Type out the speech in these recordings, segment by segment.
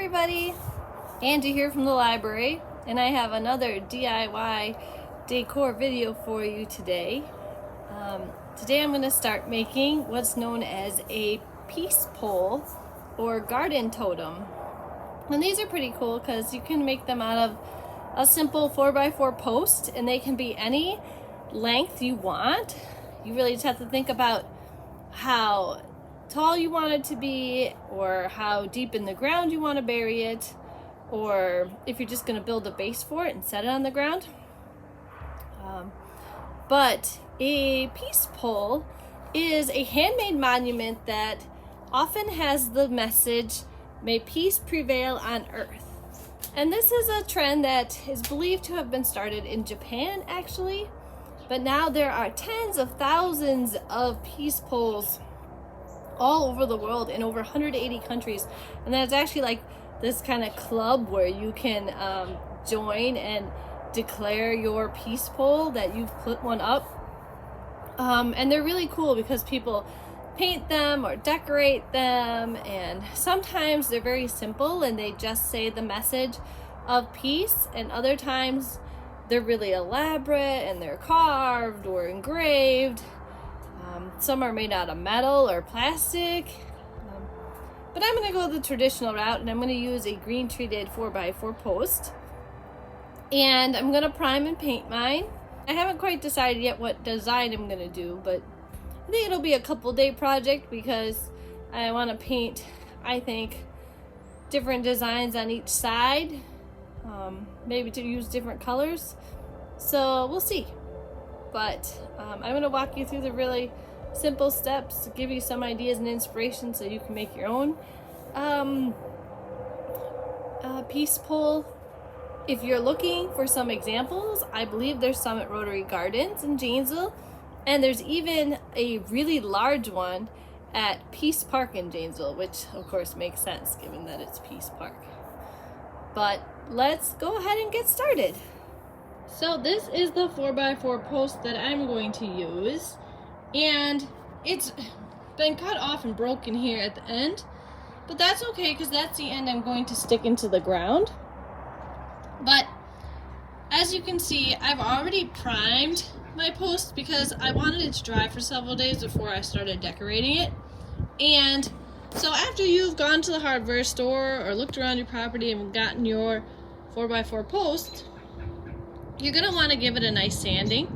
everybody, Angie here from the library, and I have another DIY decor video for you today. Today I'm going to start making what's known as a peace pole or garden totem. And these are pretty cool because you can make them out of a simple 4x4 post, and they can be any length you want. You really just have to think about how tall you want it to be, or how deep in the ground you want to bury it, or if you're just going to build a base for it and set it on the ground. But a peace pole is a handmade monument that often has the message, "May peace prevail on earth." And this is a trend that is believed to have been started in Japan, actually. But now there are tens of thousands of peace poles all over the world in over 180 countries. And there's actually like this kind of club where you can join and declare your peace pole that you've put one up. And they're really cool because people paint them or decorate them, and sometimes they're very simple and they just say the message of peace, and other times they're really elaborate and they're carved or engraved. Some are made out of metal or plastic, but I'm going to go the traditional route, and I'm going to use a green treated 4x4 post, and I'm going to prime and paint mine. I haven't quite decided yet what design I'm going to do, but I think it'll be a couple day project because I want to paint, I think, different designs on each side, maybe to use different colors, so we'll see. But I'm going to walk you through the really simple steps to give you some ideas and inspiration so you can make your own peace pole. If you're looking for some examples, I believe there's some at Rotary Gardens in Janesville, and there's even a really large one at Peace Park in Janesville, which of course makes sense given that it's Peace Park. But let's go ahead and get started. So this is the 4x4 post that I'm going to use, and it's been cut off and broken here at the end, but that's okay because that's the end I'm going to stick into the ground. But as you can see, I've already primed my post because I wanted it to dry for several days before I started decorating it. And so after you've gone to the hardware store or looked around your property and gotten your 4x4 post, you're going to want to give it a nice sanding.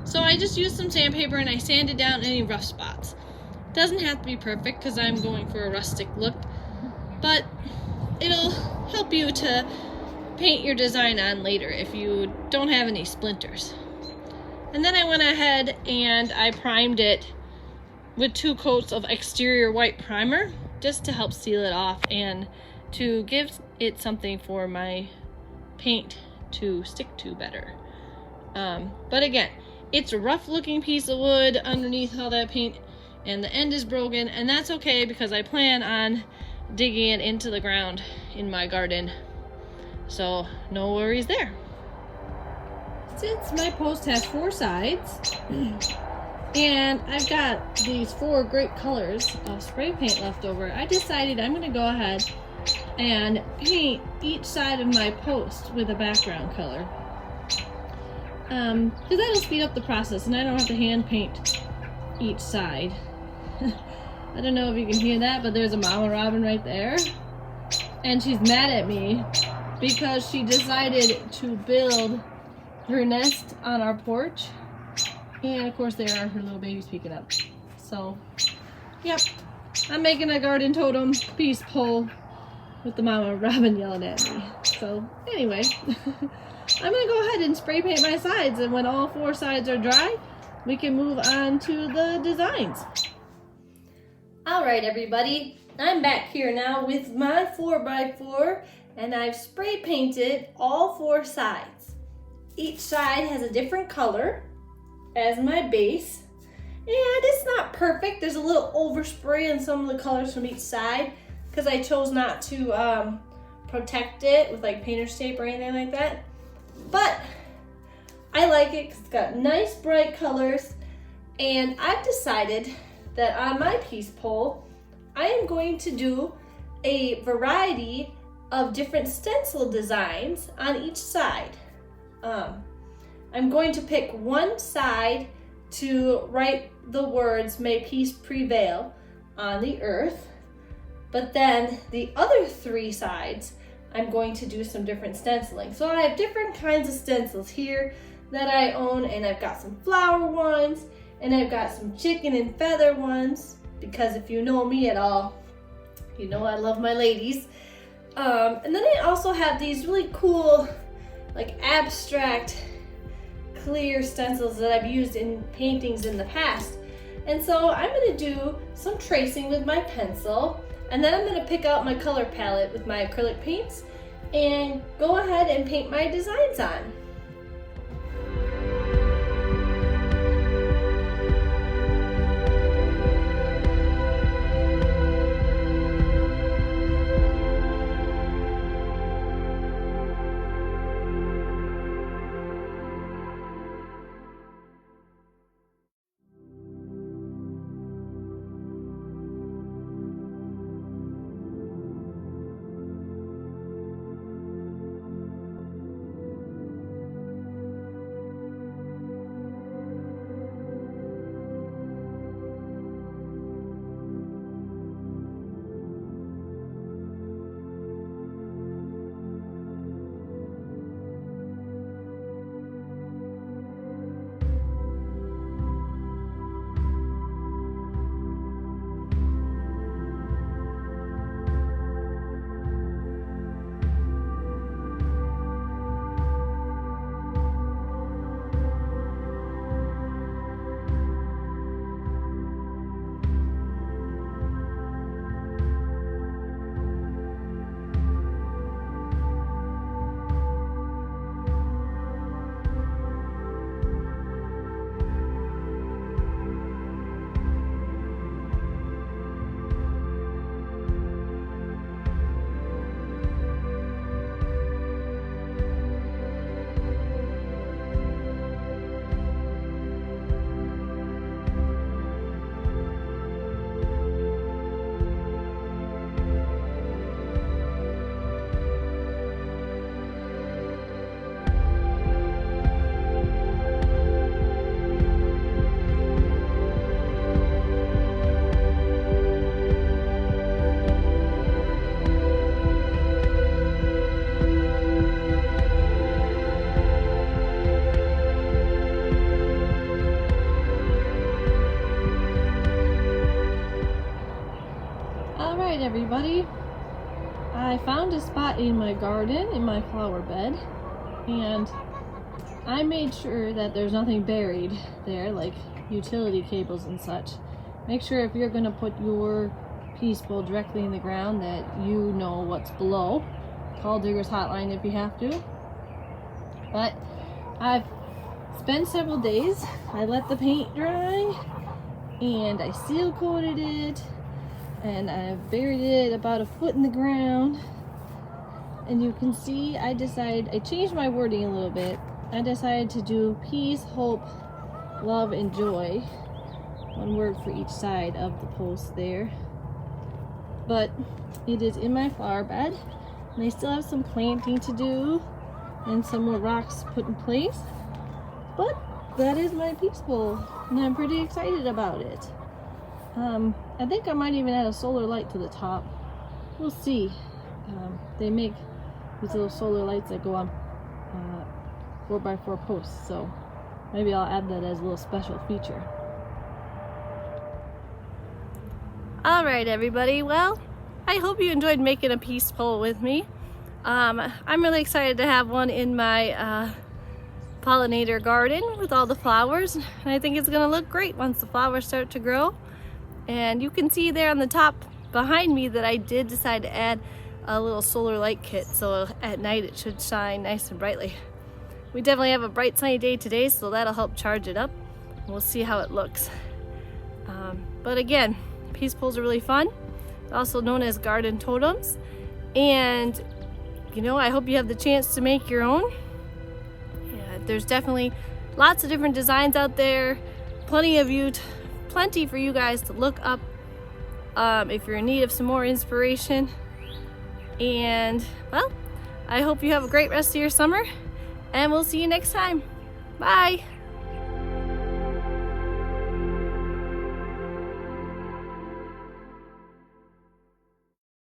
So I just used some sandpaper and I sanded down any rough spots. It doesn't have to be perfect because I'm going for a rustic look, but it'll help you to paint your design on later if you don't have any splinters. And then I went ahead and I primed it with 2 coats of exterior white primer just to help seal it off and to give it something for my paint to stick to better. But again, it's a rough looking piece of wood underneath all that paint, and the end is broken, and that's okay because I plan on digging it into the ground in my garden, so no worries there. Since my post has 4 sides and I've got these 4 great colors of spray paint left over, I decided I'm going to go ahead and paint each side of my post with a background color, because that'll speed up the process and I don't have to hand paint each side. I don't know if you can hear that, but there's a mama robin right there, and she's mad at me because she decided to build her nest on our porch, and of course there are her little babies peeking up. So yep, I'm making a garden totem peace pole with the mama robin yelling at me. So anyway, I'm gonna go ahead and spray paint my sides, and when all 4 sides are dry, we can move on to the designs. Alright everybody, I'm back here now with my 4x4, and I've spray painted all 4 sides. Each side has a different color as my base, and it's not perfect. There's a little overspray on some of the colors from each side because I chose not to protect it with like painter's tape or anything like that. But I like it because it's got nice bright colors, and I've decided that on my peace pole I am going to do a variety of different stencil designs on each side. I'm going to pick one side to write the words "May Peace Prevail" on the earth, but then the other three sides I'm going to do some different stenciling. So I have different kinds of stencils here that I own, and I've got some flower ones, and I've got some chicken and feather ones, because if you know me at all, you know I love my ladies. And then I also have these really cool, like abstract, clear stencils that I've used in paintings in the past. And so I'm gonna do some tracing with my pencil, and then I'm gonna pick out my color palette with my acrylic paints and go ahead and paint my designs on. Everybody, I found a spot in my garden, in my flower bed, and I made sure that there's nothing buried there, like utility cables and such. Make sure if you're going to put your peace bowl directly in the ground that you know what's below. Call Digger's Hotline if you have to. But I've spent several days. I let the paint dry, and I seal coated it, and I've buried it about a foot in the ground. And you can see I changed my wording a little bit. I decided to do peace, hope, love, and joy. One word for each side of the post there. But it is in my flower bed, and I still have some planting to do and some more rocks put in place. But that is my peace bowl, and I'm pretty excited about it. I think I might even add a solar light to the top. We'll see. They make these little solar lights that go on 4x4 posts, so maybe I'll add that as a little special feature. Alright everybody, well, I hope you enjoyed making a peace bowl with me. I'm really excited to have one in my pollinator garden with all the flowers, and I think it's going to look great once the flowers start to grow. And you can see there on the top behind me that I did decide to add a little solar light kit, so at night it should shine nice and brightly. We definitely have a bright sunny day today, so that'll help charge it up. We'll see how it looks. But again, peace bowls are really fun, also known as garden totems. And you know, I hope you have the chance to make your own. Yeah, there's definitely lots of different designs out there, plenty for you guys to look up if you're in need of some more inspiration. And well, I hope you have a great rest of your summer, and we'll see you next time. Bye.